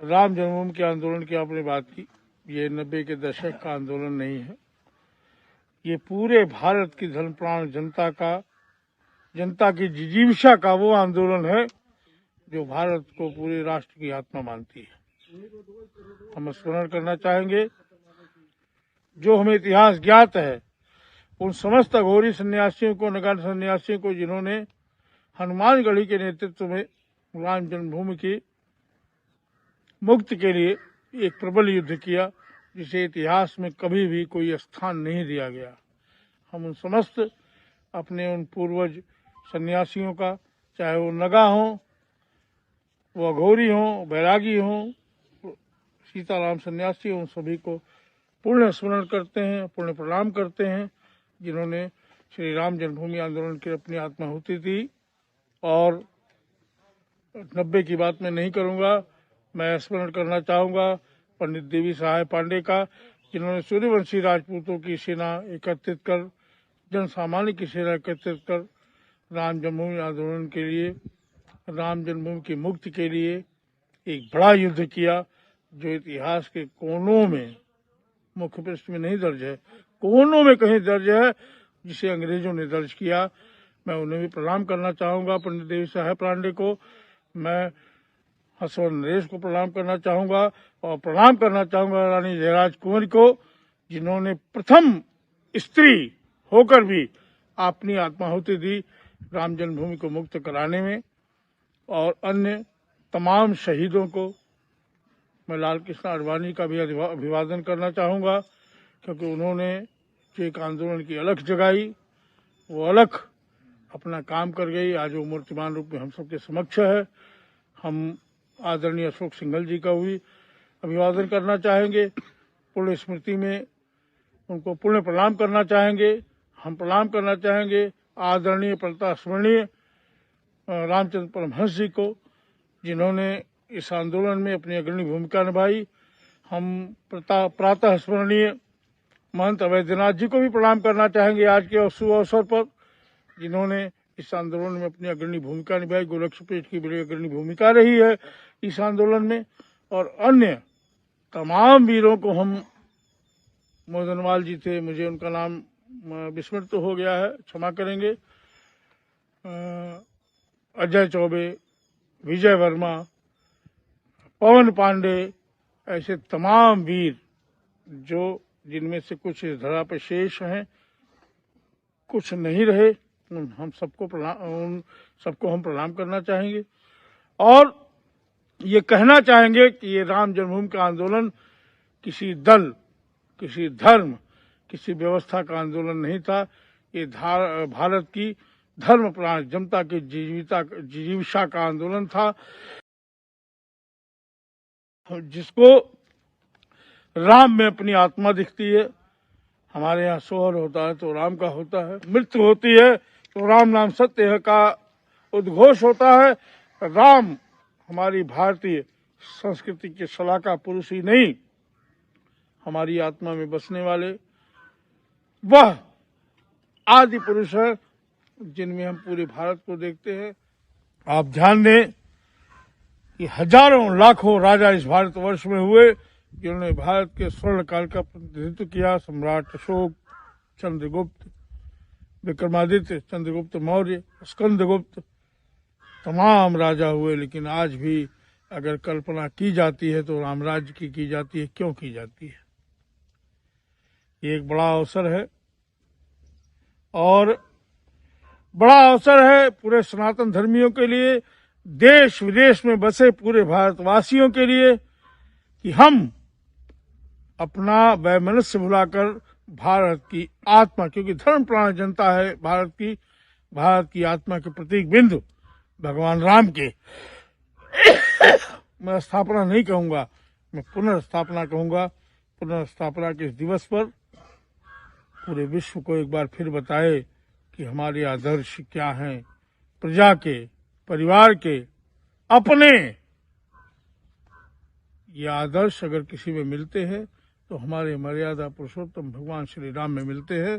राम जन्मभूमि के आंदोलन की आपने बात की, ये 90 के दशक का आंदोलन नहीं है। ये पूरे भारत की धर्मप्राण जनता की जिजीविषा का वो आंदोलन है जो भारत को पूरे राष्ट्र की आत्मा मानती है। हम स्मरण करना चाहेंगे, जो हमें इतिहास ज्ञात है, उन समस्त अघोरी सन्यासियों को, नगार सन्यासियों को, जिन्होंने हनुमानगढ़ी के नेतृत्व में राम जन्मभूमि की मुक्ति के लिए एक प्रबल युद्ध किया, जिसे इतिहास में कभी भी कोई स्थान नहीं दिया गया। हम उन समस्त अपने उन पूर्वज सन्यासियों का, चाहे वो नगा हों, वो अघोरी हों, बैरागी हों, सीताराम सन्यासी हों, सभी को पुण्य स्मरण करते हैं, पुण्य प्रणाम करते हैं, जिन्होंने श्री राम जन्मभूमि आंदोलन की अपनी आत्माहुति दी। और 90 की बात मैं नहीं करूंगा, मैं स्मरण करना चाहूंगा पंडित देवी सहाय पांडे का, जिन्होंने सूर्यवंशी राजपूतों की सेना एकत्रित कर, जन सामान्य की सेना एकत्रित कर राम जन्मभूमि आंदोलन के लिए, राम जन्मभूमि की मुक्ति के लिए एक बड़ा युद्ध किया, जो इतिहास के कोनों में, मुख्य पृष्ठ में नहीं दर्ज है, कोनों में कहीं दर्ज है, जिसे अंग्रेजों ने दर्ज किया। मैं उन्हें भी प्रणाम करना चाहूंगा, पंडित देवी सहाय पांडे को, मैं हसवन नरेश को प्रणाम करना चाहूंगा, और प्रणाम करना चाहूंगा रानी जयराज कुंवरी को, जिन्होंने प्रथम स्त्री होकर भी अपनी आत्माहुति दी राम जन्मभूमि को मुक्त कराने में। और अन्य तमाम शहीदों को मैं लाल कृष्ण आडवाणी का भी अभिवादन करना चाहूंगा, क्योंकि उन्होंने जो एक आंदोलन की अलख जगाई, वो अलख अपना काम कर गई। आज वो मूर्तिमान रूप में हम सबके समक्ष है। हम आदरणीय अशोक सिंघल जी का भी अभिवादन करना चाहेंगे, पुण्य स्मृति में उनको पुण्य प्रणाम करना चाहेंगे। हम प्रणाम करना चाहेंगे आदरणीय स्मरणीय रामचंद्र परमहंस जी को, जिन्होंने इस आंदोलन में अपनी अग्रणी भूमिका निभाई। हम प्रातः स्मरणीय महंत अवैधनाथ जी को भी प्रणाम करना चाहेंगे आज के शुभ अवसर पर, जिन्होंने इस आंदोलन में अपनी अग्रणी भूमिका निभाई। गोरक्षपेट की बड़ी अग्रणी भूमिका रही है इस आंदोलन में। और अन्य तमाम वीरों को हम, मोदनवाल जी थे, मुझे उनका नाम विस्मृत हो गया है, क्षमा करेंगे, अजय चौबे, विजय वर्मा, पवन पांडे, ऐसे तमाम वीर जो, जिनमें से कुछ इस धरा पर शेष हैं, कुछ नहीं रहे, हम सबको उन सबको हम प्रणाम करना चाहेंगे। और ये कहना चाहेंगे कि ये राम जन्मभूमि का आंदोलन किसी दल, किसी धर्म, किसी व्यवस्था का आंदोलन नहीं था। ये भारत की धर्मप्राण जनता की जिजीविषा का आंदोलन था, जिसको राम में अपनी आत्मा दिखती है। हमारे यहाँ सोहर होता है तो राम का होता है, मृत्यु होती है तो राम नाम सत्य है का उद्घोष होता है। राम हमारी भारतीय संस्कृति के शलाका पुरुष ही नहीं, हमारी आत्मा में बसने वाले वह आदि पुरुष है, जिनमें हम पूरे भारत को देखते हैं। आप ध्यान दें कि हजारों लाखों राजा इस भारतवर्ष में हुए, जिन्होंने भारत के स्वर्ण काल का प्रतिनिधित्व किया। सम्राट अशोक, चंद्रगुप्त, विक्रमादित्य, चंद्रगुप्त मौर्य, स्कंदगुप्त, तमाम राजा हुए। लेकिन आज भी अगर कल्पना की जाती है तो रामराज्य की जाती है। क्यों की जाती है? ये एक बड़ा अवसर है, और बड़ा अवसर है पूरे सनातन धर्मियों के लिए, देश विदेश में बसे पूरे भारतवासियों के लिए, कि हम अपना वैमनस्य भुलाकर भारत की आत्मा, क्योंकि धर्म प्राण जनता है भारत की आत्मा के प्रतीक बिंदु भगवान राम के, मैं स्थापना नहीं कहूंगा, मैं पुनर्स्थापना कहूंगा। पुनर्स्थापना के इस दिवस पर पूरे विश्व को एक बार फिर बताए कि हमारे आदर्श क्या हैं, प्रजा के, परिवार के, अपने। ये आदर्श अगर किसी में मिलते हैं तो हमारे मर्यादा पुरुषोत्तम भगवान श्री राम में मिलते हैं।